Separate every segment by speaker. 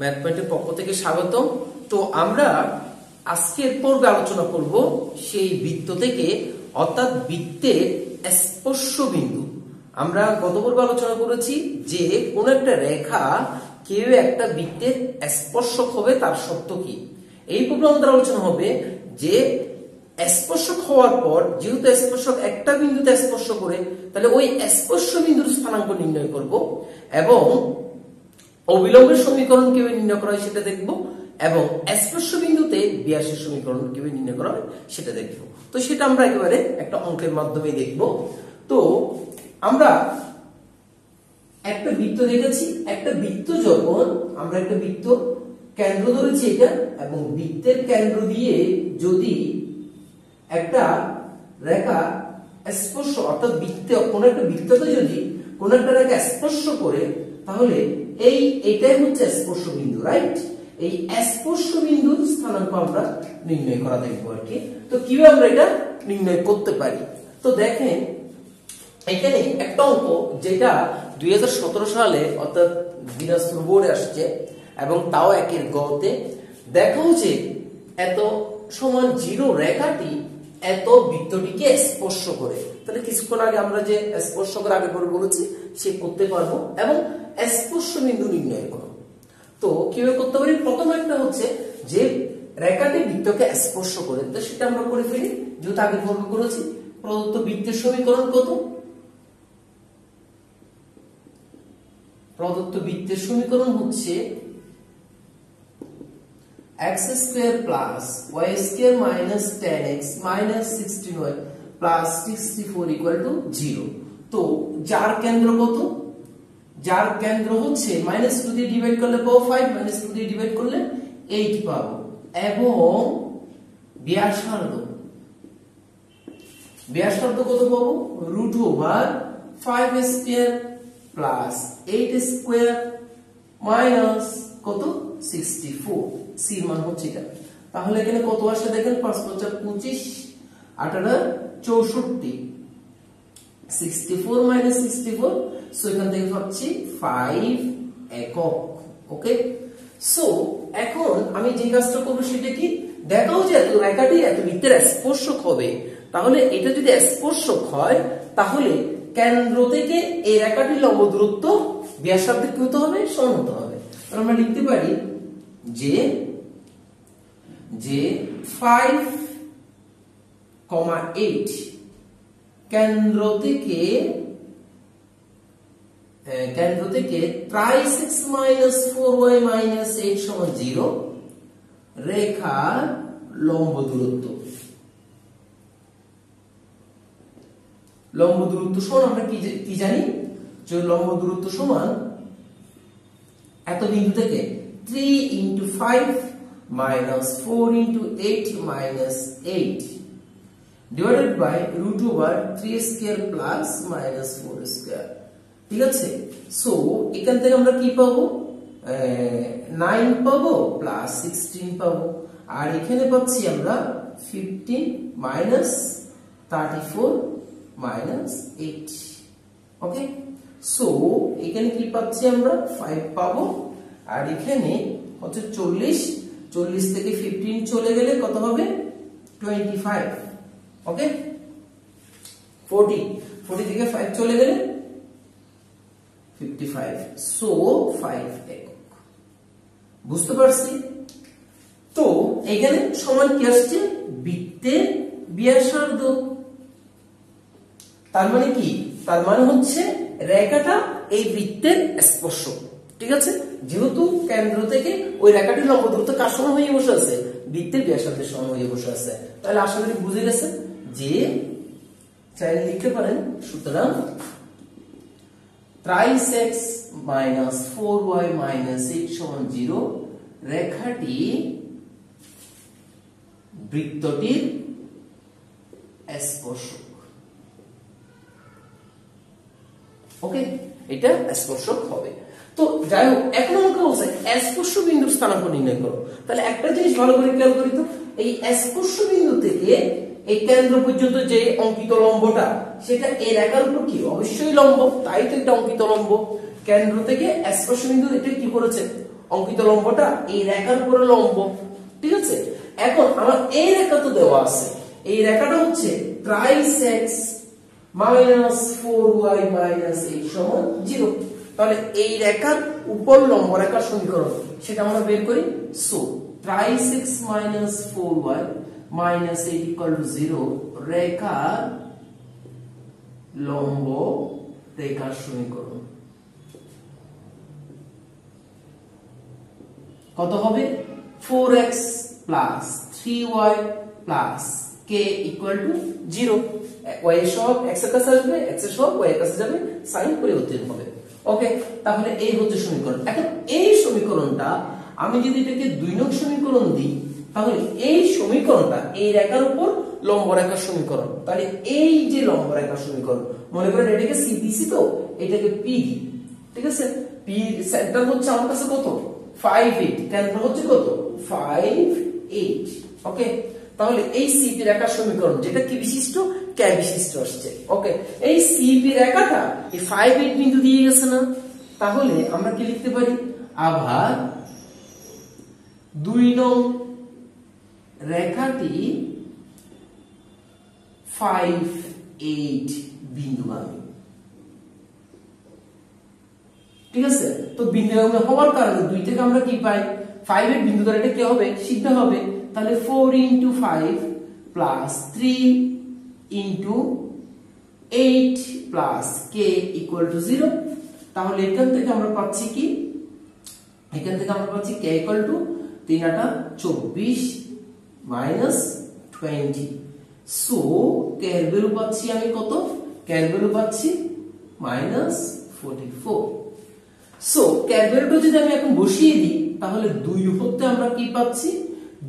Speaker 1: Math পয়েন্টের পক্ষ থেকে স্বাগতম। তো আমরা আজকের পর্বে আলোচনা করব সেই বৃত্ত থেকে, অর্থাৎ বৃত্তের স্পর্শ বিন্দু। আমরা গত পর্বে আলোচনা করেছি যে কোন একটা রেখা কেউ একটা বৃত্তের স্পর্শক হবে, তার শর্ত কি। এই পর্বে আমাদের আলোচনা হবে যে স্পর্শক হওয়ার পর যেহেতু স্পর্শক একটা বিন্দুতে স্পর্শ করে, তাহলে ওই স্পর্শ বিন্দুর স্থানাঙ্ক নির্ণয় করব এবং অবিলম্বের সমীকরণ কিভাবে নির্ণয় করা হয় সেটা দেখব, এবং স্পর্শ বিন্দুতে ব্যাসের সমীকরণ কিভাবে নির্ণয় করা হয় সেটা দেখব। তো সেটা আমরা একেবারে একটা অঙ্কের মাধ্যমে দেখব। তো আমরা একটা বৃত্ত দেখেছি, একটা বৃত্ত যখন আমরা একটা বৃত্ত কেন্দ্র ধরেছি এটা, এবং বৃত্তের কেন্দ্র দিয়ে যদি একটা রেখা স্পর্শ, অর্থাৎ বৃত্ত কোন একটা বৃত্তকে যদি কোন একটা রেখা স্পর্শ করে, তাহলে এইটাই হচ্ছে স্পর্শ বিন্দু, রাইট? এই স্পর্শ বিন্দুর স্থানাঙ্ক আমরা নির্ণয় করা দেখবো আর কি। তো কিভাবে আমরা এটা নির্ণয় করতে পারি, তো দেখেন এখানে একটা অঙ্ক যেটা 2017 সালে অর্থাৎ দিনাজপুর বোর্ডে আসছে, এবং তাও একের গতে দেখা হচ্ছে এত সমান 0 রেখাটি এত বৃত্তটিকে স্পর্শ করে। তাহলে কিছুক্ষণ আগে আমরা যে স্পর্শকের আগে পরে বলেছি সে করতে পারবো, এবং স্পর্শ বিন্দু নির্ণয় করো। তো কিভাবে করতে পারি, প্রথম একটা হচ্ছে যে রেখাটি বৃত্তকে স্পর্শ করে, তো সেটা আমরা করে ফেলি। যেহেতু আগে পর্বে করেছি, প্রদত্ত বৃত্তের সমীকরণ কত? প্রদত্ত বৃত্তের সমীকরণ হচ্ছে x square plus y square minus 10x minus 16y plus 64 equal to 0। তো যার কেন্দ্র কত? যার কেন্দ্র হচ্ছে -2 দিয়ে ডিভাইড করলে পাবো 5, -2 দিয়ে ডিভাইড করলে 8 পাবো, এবং ব্যাসার্ধ কত পাবো? √5 স্কয়ার প্লাস 8 স্কয়ার মাইনাস কত? 64। সি মান হচ্ছে এটা। তাহলে এখানে কত আসে দেখেন, 5 × 5 = 25, 8 × 64, 64 - 64, সো এখান থেকে পাচ্ছি 5 একক। ওকে, সো এখন আমি যে কাজটা করব সেটা কি, দেখাও যে এত রেখাটি এত বৃত্তের স্পর্শক হবে। তাহলে এটা যদি স্পর্শক হয়, তাহলে কেন্দ্র থেকে এই রেখাটির লম্ব দূরত্ব ব্যাসার্ধের কি হতে হবে? সমান হতে হবে। তাহলে আমরা লিখতে পারি যে 5,8 কেন্দ্র থেকে 3x - 4y - 8 = 0 রেখার লম্ব দূরত্ব। লম্ব দূরত্ব সমান আমরা কি জানি, যে লম্ব দূরত্ব সমান এত বিন্দু থেকে 3 × 5 - 4 × 8 - 8 divided by √3 square plus -4 square. ঠিক আছে, সো এখান থেকে আমরা কি পাবো? 9 পাবো প্লাস 16 পাবো, আর এখানে পাচ্ছি আমরা 15 - 34 - 8। ওকে, সো এখানে কি পাচ্ছি আমরা? 5 পাবো, আর এখানে হচ্ছে 40 থেকে 15 চলে গেলে কত হবে? 25। ওকে, 40 থেকে 5 চলে গেলে 55, সো 5 একক। বুঝতে পারছি? তো এখানে সমান কি আসছে? বৃত্তের ব্যাসার্ধ। তার মানে কি? তার মানে হচ্ছে রেখাটা এই বৃত্তের স্পর্শক। ঠিক আছে, যেহেতু কেন্দ্র থেকে ওই রেখাটির লম্ব দূরত্ব কার সমান হয়ে বসে আছে? বৃত্তের ব্যাসার্ধের সমান হয়ে বসে আছে। তাহলে আশা করি বুঝে গেছেন যে চাইলে লিখতে পারেন, সুতরাং 3x - 4y - 8 = 0 রেখাটি বৃত্তটির স্পর্শক। ওকে, এটা স্পর্শক হবে। তো যাই হোক, এখন আমাকে বলছে স্পর্শ বিন্দুর স্থানাঙ্ক নির্ণয় করো। তাহলে একটা জিনিস ভালো করে খেয়াল করি তো, এই স্পর্শ বিন্দু থেকে এই কেন্দ্র পর্যন্ত যে অঙ্কিত লম্বটা, সেটা এই রেখার উপর কি? অবশ্যই লম্ব, তাই তো এটা অঙ্কিত লম্ব। কেন্দ্র থেকে স্পর্শ বিন্দু এটা কি করেছে? অঙ্কিত লম্বটা এই রেখার উপরে লম্ব, ঠিক আছে। এখন আমার এই রেখা তো দেওয়া আছে, এই রেখাটা হচ্ছে thrice x minus 4y minus 8 সমান 0। তাহলে এই রেখার উপর লম্ব রেখার সমীকরণ সেটা আমরা বের করি। So thrice x minus 4y minus 8 equal to 0 রেখার লম্ব রেখার সমীকরণ কত হবে? 4x plus 3y plus k equal to 0। y এর সহগ x এর কাছে আসবে, x এর সহগ y এর কাছে যাবে, সাইন পরিবর্তন হবে। ওকে, তাহলে এই হচ্ছে সমীকরণ। এখন এই সমীকরণটা আমি যদি এটাকে 2 নং সমীকরণ দিই, তাহলে এই সমীকরণটা এই রেখার উপর লম্ব রেখার সমীকরণ। তাহলে এই যে লম্ব রেখার সমীকরণ, মনে করেন এটাকে c দিছি, তো এটাকে p দিই, ঠিক আছে। p সেন্টার হচ্ছে আমার কাছে কত? 5 8, কেন্দ্র হচ্ছে কত? 5 8। ওকে, তাহলে এই সিপি রেখার সমীকরণ যেটা কি বিশিষ্ট? k বিশিষ্ট আসছে। ওকে, এই সিপি রেখাটা এই 5 8 বিন্দু দিয়ে গেছে না, তাহলে আমরা কি লিখতে পারি? আবার 2 নং রেখাটি 5 8 বিন্দুগামী, ঠিক আছে। তো বিন্দুগামী হওয়ার কারণে 2 থেকে আমরা কি পাই? 5 এর বিন্দু দ্বারা এটা কি হবে? সিদ্ধ হবে। তাহলে 4 into 5 plus 3 into 8 plus k equal to 0। তাহলে এখান থেকে আমরা পাচ্ছি কি? এখান থেকে আমরা পাচ্ছি k equal to 3 8 24 minus 20। So k এর ভ্যালু পাচ্ছি আমি কত? k এর ভ্যালু পাচ্ছি -44। সো k এর ভ্যালুটা যদি আমি এখন বসিয়ে দিই, তাহলে 2 হতে আমরা কি পাচ্ছি?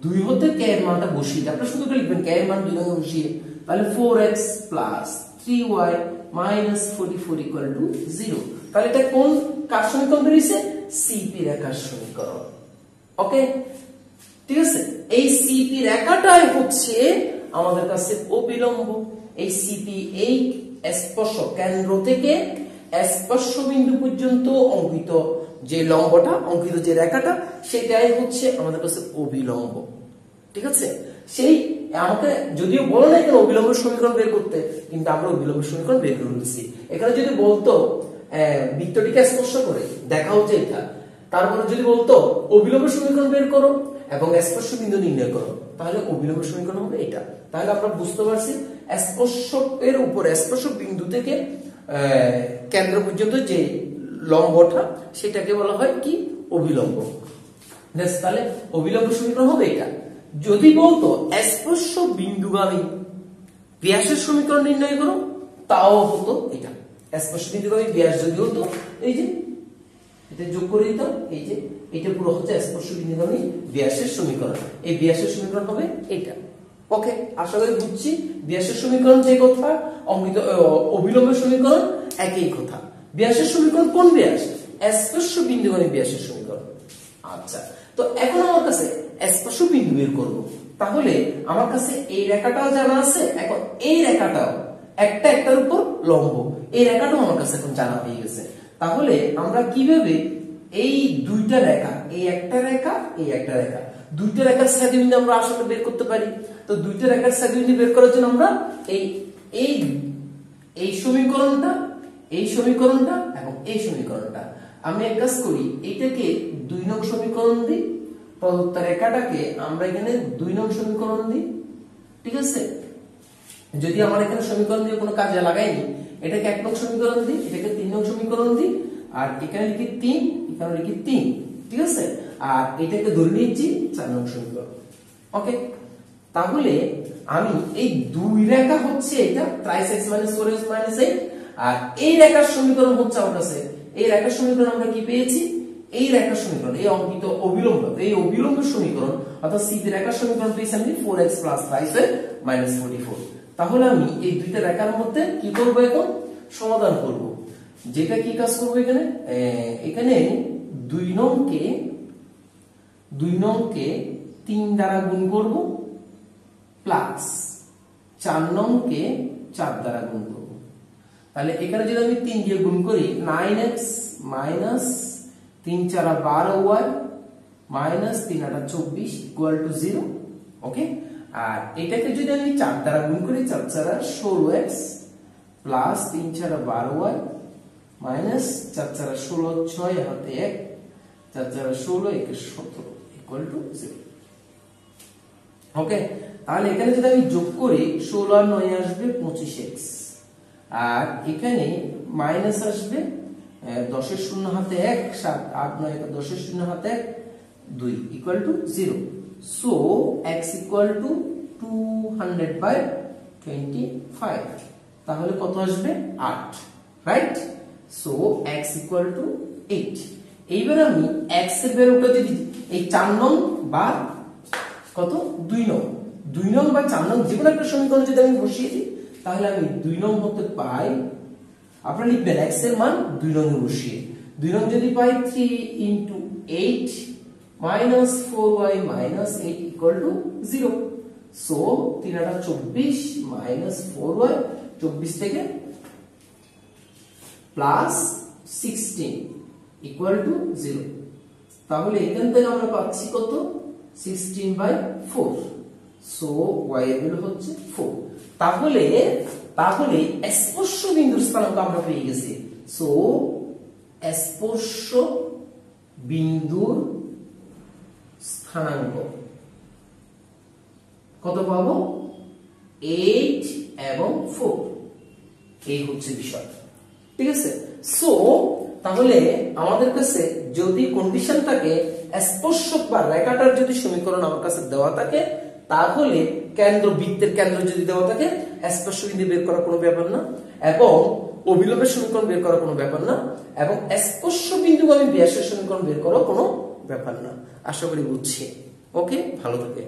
Speaker 1: 2 হতে k এর মানটা বসিয়ে দিই, আপনারা শুধু লিখবেন k এর মান 2 নং বসিয়ে, তাহলে 4x plus 3y minus 44 equal to 0। তাহলে এটা কোন কার সমীকরণ বেরিয়েছে? সিপি রেখার সমীকরণ। ওকে, ঠিক আছে। এই সিপি রেখাটাই হচ্ছে আমাদের কাছে অবিলম্ব। এই সিপি এই স্পর্শক কেন্দ্র থেকে স্পর্শ বিন্দু পর্যন্ত অঙ্কিত যে লম্বটা, অঙ্কিত যে রেখাটা, সেটাই হচ্ছে আমাদের কাছে অবিলম্ব, ঠিক আছে। সেই আমাকে যদিও বলো না এখানে অবিলম্বের সমীকরণ বের করতে, কিন্তু আমরা অবিলম্বের সমীকরণ বের করে দিচ্ছি। এখানে যদি বলতো বৃত্তটিকে স্পর্শ করে দেখা হচ্ছে এটা, তারপরে যদি বলতো অবিলম্বের সমীকরণ বের করো এবং স্পর্শ বিন্দু নির্ণয় করো, তাহলে অবিলম্বের সমীকরণ হবে এটা। তাহলে আমরা বুঝতে পারছি স্পর্শকের উপরে স্পর্শ বিন্দু থেকে কেন্দ্র পর্যন্ত যে লম্বটা, সেটাকে বলা হয় কি? অবিলম্ব। তাহলে অবিলম্ব সমীকরণ হবে এটা। যদি বলতো স্পর্শ বিন্দুগামী ব্যাসের সমীকরণ নির্ণয় করো, তাও হতো এটা। স্পর্শ বিন্দুগামী ব্যাস যদি হতো, এই যে এটা যোগ করে দিতাম, এই যে এটা পুরো হচ্ছে স্পর্শ বিন্দুগামী ব্যাসের সমীকরণ। এই ব্যাসের সমীকরণ হবে এটা। ওকে, আশা করি বুঝছি। ব্যাসের সমীকরণ যে কথা, অঙ্কিত অবিলম্বের সমীকরণ একই কথা। ব্যাসের সমীকরণ কোন ব্যাস? স্পর্শ বিন্দুগামী ব্যাসের সমীকরণ। আচ্ছা, তো এখন আমার কাছে স্পর্শ বিন্দু বের করব, তাহলে আমার কাছে এই রেখাটাও জানা আছে, এখন এই রেখাটাও একটা একটার উপর লম্ব, এই রেখাটাও আমার কাছে এখন জানা হয়ে গেছে। তাহলে আমরা কিভাবে এই দুইটা রেখা, এই একটা রেখা, এই একটা রেখা, দুইটা রেখার ছেদবিন্দু আমরা আসলে বের করতে পারি। তো দুইটা রেখার ছেদবিন্দু বের করার জন্য আমরা এই সমীকরণটা, এই সমীকরণটা এবং এই সমীকরণটা, আমি এক কাজ করি, এইটাকে 2 নং সমীকরণ দিই, প্রদত্ত রেখাটাকে আমরা এখানে 2 নং সমীকরণ দিই, ঠিক আছে। যদি আমার এখানে সমীকরণ দিয়ে কোনো কাজে লাগাইনি, এটাকে 1 নং সমীকরণ দিই, এটাকে 3 নং সমীকরণ দিই, আর এখানে লিখি 3, এখানে লিখি 3, ঠিক আছে। আর এটাকে ধরে নিচ্ছি 4 নং সমীকরণ। ওকে, তাহলে আমি এই দুই রেখা হচ্ছে এটা ট্রাইস x - 4x - 8, আর এই রেখার সমীকরণ হচ্ছে আমার কাছে, এই রেখার সমীকরণ আমরা কি পেয়েছি? এই রেখার সমীকরণ, এই অঙ্কিত অবিলম্ব, এই অবিলম্বের সমীকরণ অর্থাৎ সিপি রেখার সমীকরণ পেয়েছি আমি 4x প্লাস 5 - 44। তাহলে আমি এই দুইটা রেখার মধ্যে কি করব? এখন সমাধান করব। যেটা কি কাজ করব? এখানে 2 নংকে 3 দ্বারা গুণ করব, প্লাস 4 নংকে 4 দ্বারা গুণ করব। তাহলে এখানে যদি আমি 3 দিয়ে গুণ করি, 9x - 3 4 12y minus 3 8 24 equal to 0। ওকে, আর এটাকে যদি আমি 4 দ্বারা গুণ করি, 4 4 16x প্লাস 3 4 12y মাইনাস 4 4 16 6 হাতে 1 4 4 16 1 17 ইকুয়াল টু 0। ওকে, তাহলে এখানে যদি আমি যোগ করি 16 আর 9 আসবে 25x, আর এখানে মাইনাস আসবে 10 এর শূন্য হাতে 1 7 8 9 10 এর শূন্য হাতে 1 2 equal to 0। So x equal to 200/25, তাহলে কত আসবে 8, right? So x equal to 8। এইবার আমি x এর ভ্যালুটা যদি এই 4 নং বা কত 2 নং বা 4 নং যে কোনো একটা সমীকরণ যদি আমি বসিয়ে দিই, তাহলে আমি 2 নং হতে পাই, আপনারা লিখবেন x এর মান 2 নং এ বসিয়ে 2 নং যদি পাই 3 * 8 minus 4y minus 8 equal to 0. So 3 8 24 minus 4y 24 থেকে plus 16 equal to 0. তাহলে এখান থেকে আমরা পাচ্ছি কত 16/4. So y এর ভ্যালু হচ্ছে 4. তাহলে স্পর্শ বিন্দুর স্থানাঙ্ক আমরা পেয়ে গেছি। So স্পর্শ বিন্দুর স্থানাঙ্ক কত পাবো 8 এবং 4, এই হচ্ছে বিষয়, ঠিক আছে? সো তাহলে আমাদের কাছে যদি কন্ডিশন থাকে স্পর্শক বা রেখাটার যদি সমীকরণ আমার কাছে দেওয়া থাকে, তাহলে বৃত্তের কেন্দ্র যদি দেওয়া থাকে স্পর্শ বিন্দু বের করা কোনো ব্যাপার না, এবং অভিলম্বের সমীকরণ বের করা কোনো ব্যাপার না, এবং স্পর্শ বিন্দুগামী ব্যাসের সমীকরণ বের করা কোনো ব্যাপার না। আশা করি বুঝছি। ওকে, ভালো থাকে।